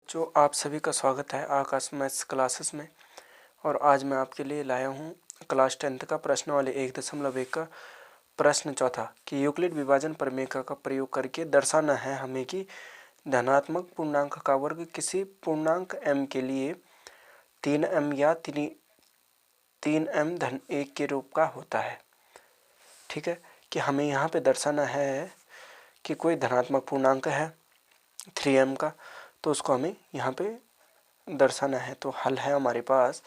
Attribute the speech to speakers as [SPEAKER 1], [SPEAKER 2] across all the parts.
[SPEAKER 1] बच्चों, आप सभी का स्वागत है आकाश मैथ्स क्लासेस में। और आज मैं आपके लिए लाया हूँ क्लास 10th का प्रश्न वाले 1.1 का प्रश्न चौथा कि यूक्लिड विभाजन प्रमेय का प्रयोग करके दर्शाना है हमें कि धनात्मक पूर्णांक का वर्ग किसी पूर्णांक m के लिए 3m या 3m धन 1 के रूप का होता है। ठीक है, कि हमें यहाँ पे दर्शाना है कि कोई धनात्मक पूर्णांक है 3m का, तो उसको हमें यहाँ पे दर्शाना है। तो हल है हमारे पास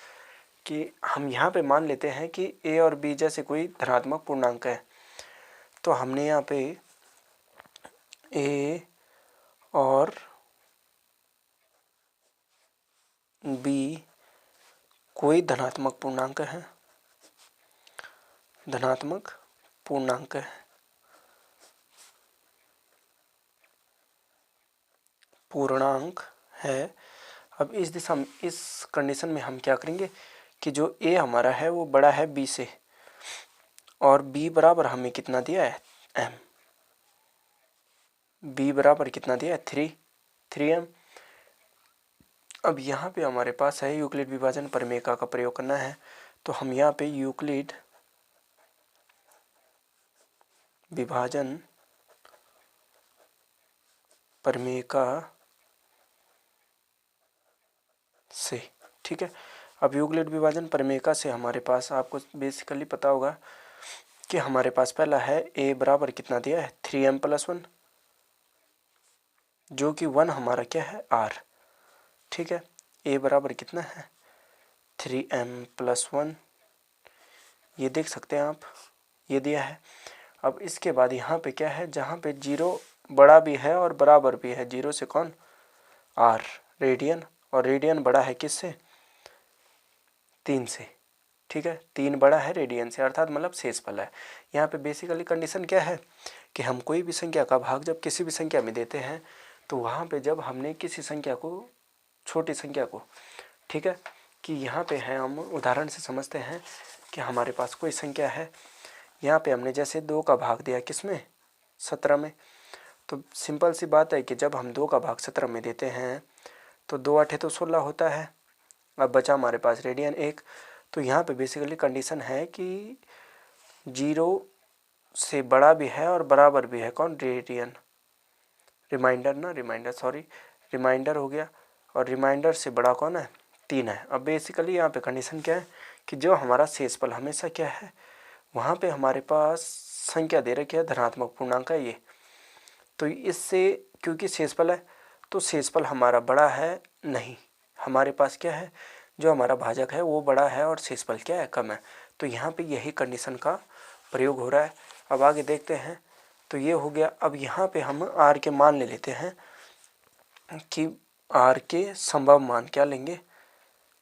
[SPEAKER 1] कि हम यहाँ पे मान लेते हैं कि a और b जैसे कोई धनात्मक पूर्णांक है। तो हमने यहाँ पे a और b कोई धनात्मक पूर्णांक है, धनात्मक पूर्णांक है, पूर्णांक है। अब इस दिशा में, इस कंडीशन में हम क्या करेंगे कि जो a हमारा है वो बड़ा है b से, और b बराबर हमें कितना दिया है m, b बराबर कितना दिया है 3m। अब यहाँ पे हमारे पास है यूक्लिड विभाजन प्रमेय का प्रयोग करना है। तो हम यहाँ पे यूक्लिड विभाजन प्रमेय का से, ठीक है। अब यूक्लिड विभाजन प्रमेय का से हमारे पास आपको बेसिकली पता होगा कि हमारे पास पहला है a बराबर कितना दिया है 3m + 1, जो कि 1 हमारा क्या है r। ठीक है, a बराबर कितना है 3m + 1, ये देख सकते हैं आप, ये दिया है। अब इसके बाद यहाँ पे क्या है, जहाँ पे 0 बड़ा भी है और बराबर भी है, 0 से कौन r रेडियन, और रेडियन बड़ा है किससे 3 से। ठीक है, 3 बड़ा है रेडियन से, अर्थात मतलब शेषफल है। यहाँ पे बेसिकली कंडीशन क्या है कि हम कोई भी संख्या का भाग जब किसी भी संख्या में देते हैं, तो वहाँ पे जब हमने किसी संख्या को, छोटी संख्या को, ठीक है, कि यहाँ पे है, हम उदाहरण से समझते हैं कि हमारे पास कोई संख्या है, यहाँ पे हमने जैसे 2 का भाग दिया किसमें 17 में। तो सिंपल सी बात है कि जब हम 2 का भाग 17 में देते हैं तो 2 8 तो 16 होता है। अब बचा हमारे पास रेडियन 1। तो यहाँ पे बेसिकली कंडीशन है कि 0 से बड़ा भी है और बराबर भी है कौन रेडियन, रिमाइंडर हो गया, और रिमाइंडर से बड़ा कौन है 3 है। अब बेसिकली यहाँ पे कंडीशन क्या है कि जो हमारा शेषफल हमेशा क्या है, वहाँ पे हमारे पास संख्या दे रखी है धनात्मक पूर्णांक है ये। तो इससे क्योंकि शेषफल है तो शेषफल हमारा बड़ा है नहीं, हमारे पास क्या है, जो हमारा भाजक है वो बड़ा है और शेषफल क्या है कम है। तो यहाँ पे यही कंडीशन का प्रयोग हो रहा है। अब आगे देखते हैं। तो ये हो गया। अब यहाँ पे हम r के मान ले लेते हैं कि r के संभव मान क्या लेंगे,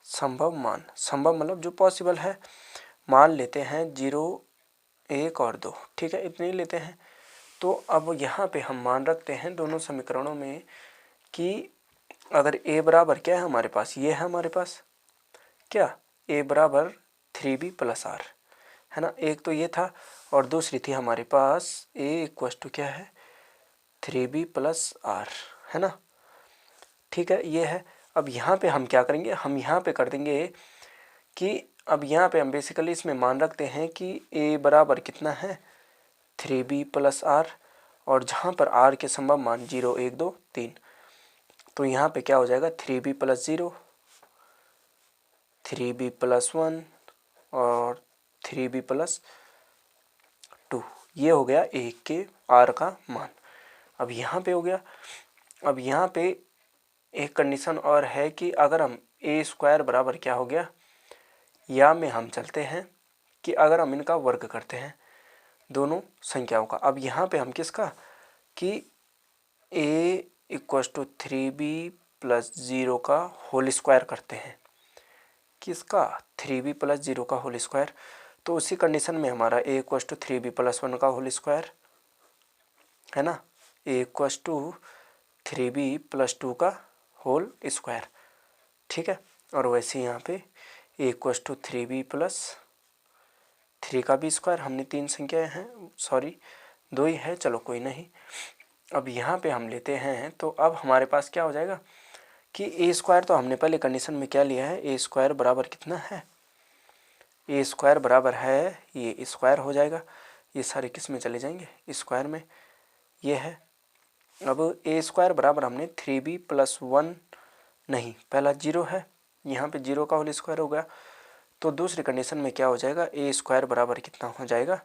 [SPEAKER 1] संभव मान, संभव मतलब जो पॉसिबल है, मान लेते हैं 0 1 और 2। ठीक है, इतने ही लेते हैं। तो अब यहाँ पे हम मान रखते हैं दोनों समीकरणों में कि अगर a बराबर क्या है हमारे पास, ये है हमारे पास क्या a बराबर 3b + r, है ना। एक तो ये था, और दूसरी थी हमारे पास a = क्या है 3b + r, है ना। ठीक है, ये है। अब यहाँ पे हम क्या करेंगे, हम यहाँ पे कर देंगे कि अब यहाँ पे हम बेसिकली इसमें मान रखते हैं कि a बराबर कितना है 3b + r, और जहाँ पर r के संभव मान 0 1 2 3, तो यहाँ पे क्या हो जाएगा 3b + 0, 3b + 1 और 3b + 2, ये हो गया a के r का मान। अब यहाँ पे हो गया। अब यहाँ पे एक कंडीशन और है कि अगर हम a² बराबर क्या हो गया, या में हम चलते हैं कि अगर हम इनका वर्ग करते हैं दोनों संख्याओं का। अब यहाँ पे हम किसका कि a = 3b + 0 का होल स्क्वायर करते हैं, किसका 3b + 0 का होल स्क्वायर। तो उसी कंडीशन में हमारा a = 3b + 1 का होल स्क्वायर, है ना, a = 3b + 2 का होल स्क्वायर। ठीक है, और वैसे यहाँ पे a = 3b + 3 का भी स्क्वायर, हमने 3 संख्याएँ हैं, सॉरी 2 ही है, चलो कोई नहीं। अब यहाँ पे हम लेते हैं, तो अब हमारे पास क्या हो जाएगा कि ए स्क्वायर तो हमने पहले कंडीशन में क्या लिया है, ए स्क्वायर बराबर कितना है, ए स्क्वायर बराबर है, ये स्क्वायर हो जाएगा, ये सारे किस में चले जाएंगे, स्क्वायर में, ये है। अब ए स्क्वायर बराबर हमने 3b + 1 नहीं, पहला 0 है, यहाँ पे 0 का होल स्क्वायर हो गया। तो दूसरी कंडीशन में क्या हो जाएगा, ए स्क्वायर बराबर कितना हो जाएगा,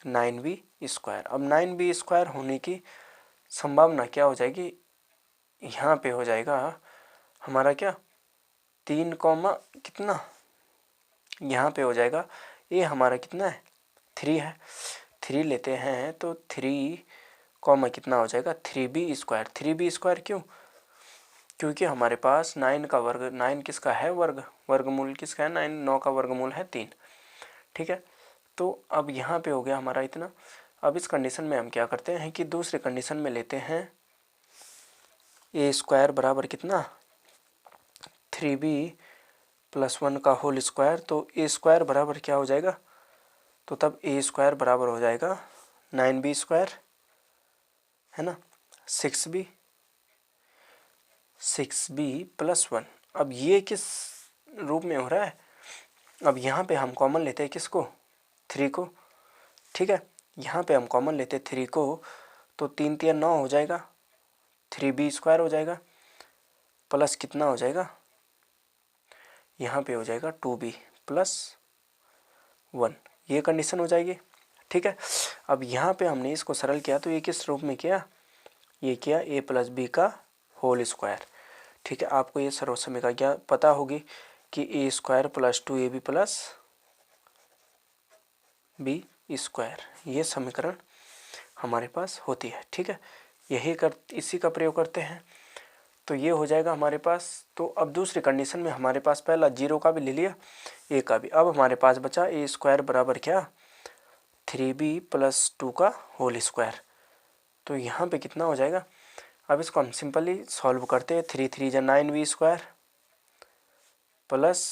[SPEAKER 1] 9b स्क्वायर। अब 9b स्क्वायर होने की संभावना क्या हो जाएगी, यहाँ पे हो जाएगा हमारा क्या, 3 कॉमा कितना, यहाँ पे हो जाएगा ए हमारा कितना है, 3 है, 3 लेते हैं तो 3 कॉमा कितना हो जाएगा, 3b स्क्वायर। 3b स्क्वायर क्यों, क्योंकि हमारे पास 9 का वर्ग, 9 किसका है वर्ग, वर्गमूल किसका है 9, 9 का वर्गमूल है 3, ठीक है। तो अब यहाँ पे हो गया हमारा इतना। अब इस कंडीशन में हम क्या करते हैं कि दूसरे कंडीशन में लेते हैं ए स्क्वायर बराबर कितना, 3b + 1 का होल स्क्वायर। तो ए स्क्वायर बराबर क्या हो जाएगा, तो तब ए स्क्वायर बराबर हो जाएगा 9b स्क्वायर, है ना, 6b + 1। अब ये किस रूप में हो रहा है, अब यहाँ पे हम कॉमन लेते हैं किसको, 3 को, ठीक है। यहाँ पे हम कॉमन लेते हैं 3 को, तो 3 3 9 हो जाएगा, 3b स्क्वायर हो जाएगा, प्लस कितना हो जाएगा, यहाँ पे हो जाएगा 2b + 1, ये कंडीशन हो जाएगी, ठीक है। अब यहाँ पे हमने इसको सरल किया तो ये किस रूप में किया, ये किया a + b का होल स्क्वायर, ठीक है। आपको ये सर्वसमीकरण पता होगी कि a square + 2ab + b square, ये समीकरण हमारे पास होती है, ठीक है। इसी का प्रयोग करते हैं तो ये हो जाएगा हमारे पास। तो अब दूसरी कंडीशन में हमारे पास पहला 0 का भी ले लिया, a का भी। अब हमारे पास बचा a स्क्वायर बराबर क्या, 3b + 2 का होल स्क्वायर। तो यहाँ पे कितना हो जाएगा, अब इसको हम सिंपली सॉल्व करते हैं, 3 3 = 9b स्क्वायर प्लस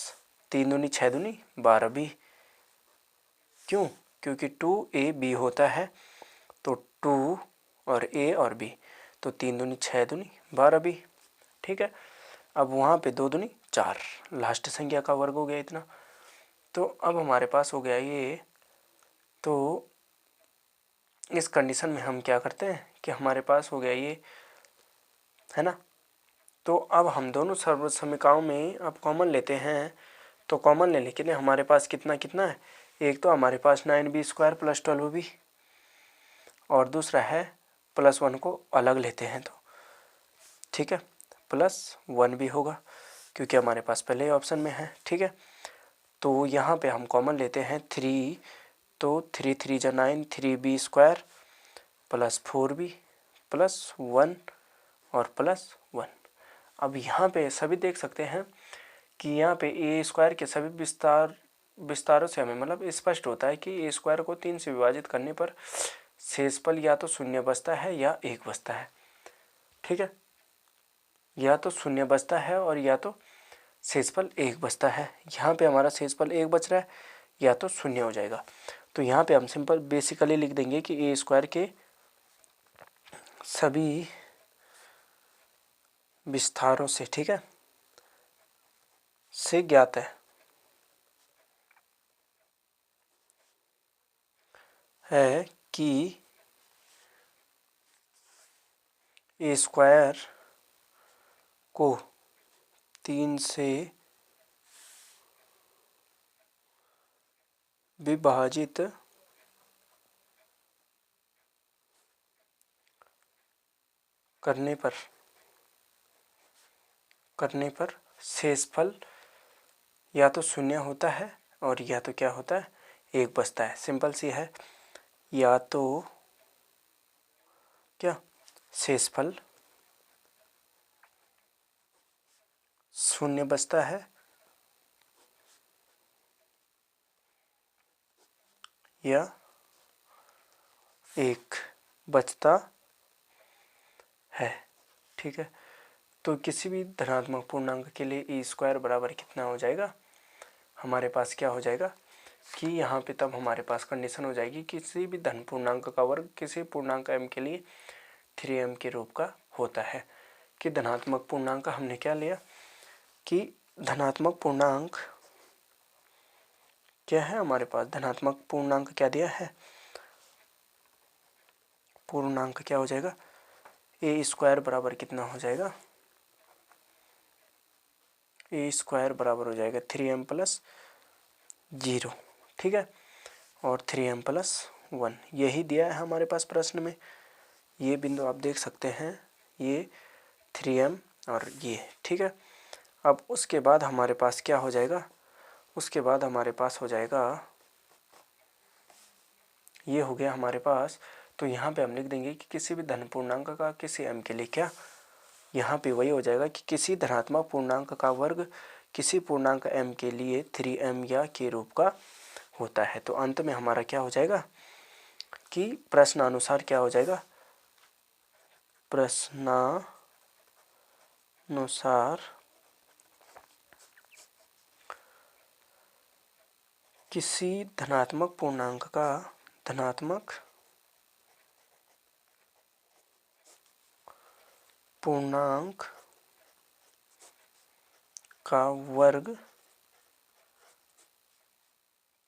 [SPEAKER 1] 3 दूनी 6 दूनी 12b। क्यों, क्योंकि 2ab होता है, तो 2 और a और b, तो 3 दूनी 6 दूनी 12b, ठीक है। अब वहाँ पे 2 दूनी 4, लास्ट संख्या का वर्ग हो गया इतना। तो अब हमारे पास हो गया ये। तो इस कंडीशन में हम क्या करते हैं कि हमारे पास हो गया ये, है ना। तो अब हम दोनों सर्वसमीकरणों में अब कॉमन लेते हैं। तो कॉमन लेने के लिए हमारे पास कितना कितना है, एक तो हमारे पास 9b स्क्वायर + 12b, और दूसरा है +1 को अलग लेते हैं तो, ठीक है, +1 भी होगा क्योंकि हमारे पास पहले ही ऑप्शन में है, ठीक है। तो यहाँ पे हम कॉमन लेते हैं 3, तो 3 3 = 9, 3b स्क्वायर + 4b + 1 और +1। अब यहाँ पे सभी देख सकते हैं कि यहाँ पे ए स्क्वायर के सभी विस्तारों से हमें मतलब स्पष्ट होता है कि ए स्क्वायर को 3 से विभाजित करने पर शेषफल या तो 0 बचता है या 1 बचता है, ठीक है, या तो 0 बचता है और या तो शेषफल 1 बचता है। यहाँ पे हमारा शेषफल 1 बच रहा है, या तो 0 हो जाएगा। तो यहाँ पे हम सिंपल बेसिकली लिख देंगे कि ए स्क्वायर के सभी विस्तारों से, ठीक है, से ज्ञात है कि ए स्क्वायर को 3 से विभाजित करने पर शेषफल या तो 0 होता है और या तो क्या होता है, 1 बचता है। सिंपल सी है, या तो क्या शेषफल 0 बचता है या 1 बचता है, ठीक है। तो किसी भी धनात्मक पूर्णांक के लिए ए स्क्वायर बराबर कितना हो जाएगा, हमारे पास क्या हो जाएगा कि यहाँ पे तब हमारे पास कंडीशन हो जाएगी किसी भी धन पूर्णांक का वर्ग किसी पूर्णांक m के लिए 3m के रूप का होता है। कि धनात्मक पूर्णांक का हमने क्या लिया कि धनात्मक पूर्णांक क्या है हमारे पास, धनात्मक पूर्णांक क्या दिया है, पूर्णांक क्या हो जाएगा, ए स्क्वायर बराबर कितना हो जाएगा, ए स्क्वायर बराबर हो जाएगा 3m + 0, ठीक है, और 3m + 1 यही दिया है हमारे पास प्रश्न में। ये बिंदु आप देख सकते हैं, ये 3m और ये, ठीक है। अब उसके बाद हमारे पास क्या हो जाएगा, उसके बाद हमारे पास हो जाएगा, ये हो गया हमारे पास। तो यहाँ पे हम लिख देंगे कि किसी भी धन पूर्णांक का किसी m के लिए क्या, यहाँ पे वही हो जाएगा कि किसी धनात्मक पूर्णांक का वर्ग किसी पूर्णांक m के लिए 3m या के रूप का होता है। तो अंत में हमारा क्या हो जाएगा कि प्रश्नानुसार क्या हो जाएगा, प्रश्नानुसार किसी धनात्मक पूर्णांक का वर्ग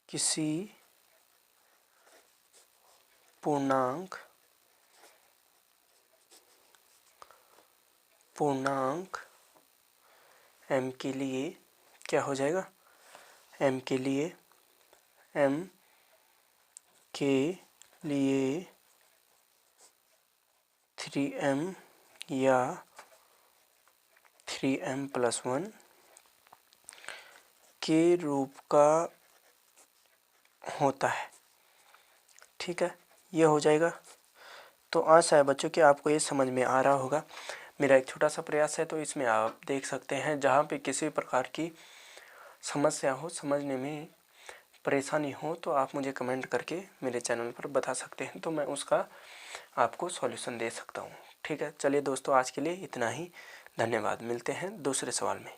[SPEAKER 1] किसी पूर्णांक m के लिए क्या हो जाएगा, m के लिए 3m या 3m + 1 के रूप का होता है, ठीक है, ये हो जाएगा। तो आशा है बच्चों कि आपको ये समझ में आ रहा होगा। मेरा एक छोटा सा प्रयास है, तो इसमें आप देख सकते हैं जहाँ पे किसी प्रकार की समस्या हो, समझने में परेशानी हो, तो आप मुझे कमेंट करके मेरे चैनल पर बता सकते हैं, तो मैं उसका आपको सॉल्यूशन दे सकता हूँ, ठीक है। चलिए दोस्तों, आज के लिए इतना ही, धन्यवाद। मिलते हैं दूसरे सवाल में।